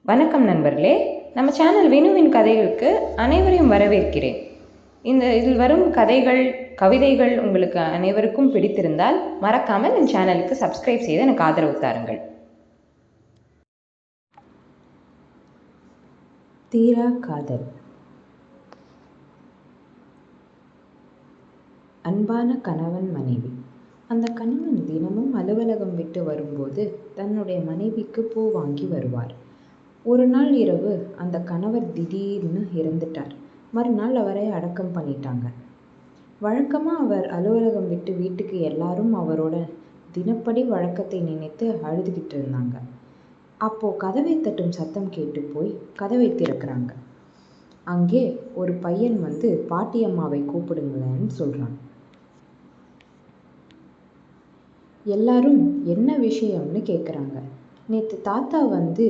வணக்கம் நண்பர்களே, நம்ம சேனல் வினுவின் கதைகளுக்கு அனைவரையும் வரவேற்கிறேன். இதில் வரும் கதைகள், கவிதைகள் உங்களுக்கு அனைவருக்கும் பிடித்திருந்தால் மறக்காமல் என் சேனலுக்கு சப்ஸ்கிரைப் செய்து எனக்கு ஆதரவு தாருங்கள். தீரா காதல். அன்பான கணவன் மனைவி. அந்த கணவன் தினமும் அலுவலகம் விட்டு வரும்போது தன்னுடைய மனைவிக்கு பூ வாங்கி வருவார். ஒரு நாள் இரவு அந்த கணவர் திடீர்னு இறந்துட்டார். மறுநாள் அவரை அடக்கம் பண்ணிட்டாங்க. வழக்கமாக அவர் அலுவலகம் விட்டு வீட்டுக்கு எல்லாரும் அவரோட தினப்படி வழக்கத்தை நினைத்து அழுதுகிட்டு இருந்தாங்க. அப்போ கதவை தட்டும் சத்தம் கேட்டு போய் கதவை திறக்கிறாங்க. அங்கே ஒரு பையன் வந்து பாட்டியம்மாவை கூப்பிடுங்களேன்னு சொல்றான். எல்லாரும் என்ன விஷயம்னு கேட்குறாங்க. நேற்று தாத்தா வந்து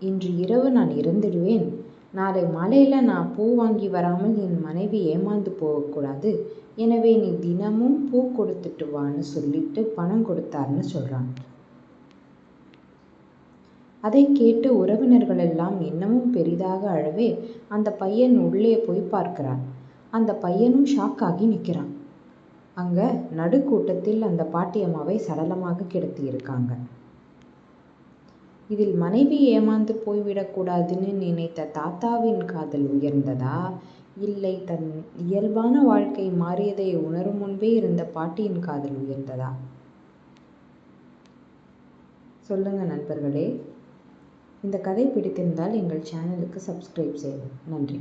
இன்று இரவு நான் இறந்துடுவேன், நாளை மாலையில் நான் பூ வாங்கி வராமல் என் மனைவி ஏமாந்து போகக்கூடாது, எனவே நீ தினமும் பூ கொடுத்துட்டு வான்னு சொல்லிட்டு பணம் கொடுத்தாருன்னு சொல்கிறான். அதை கேட்டு உறவினர்கள் எல்லாம் இன்னமும் பெரிதாக அழவே அந்த பையன் உள்ளே போய் பார்க்கிறான். அந்த பையனும் ஷாக் ஆகி நிற்கிறான். அங்கே நடுக்கூட்டத்தில் அந்த பாட்டியம்மாவை சடலமாக கிடத்தி இருக்காங்க. இதில் மனைவி ஏமாந்து போய்விடக்கூடாதுன்னு நினைத்த தாத்தாவின் காதல் உயர்ந்ததா, இல்லை தன் இயல்பான வாழ்க்கை மாறியதை உணரும் முன்பே இருந்த பாட்டியின் காதல் உயர்ந்ததா? சொல்லுங்க நண்பர்களே. இந்த கதை பிடித்திருந்தால் எங்கள் சேனலுக்கு சப்ஸ்கிரைப் செய்யுங்கள். நன்றி.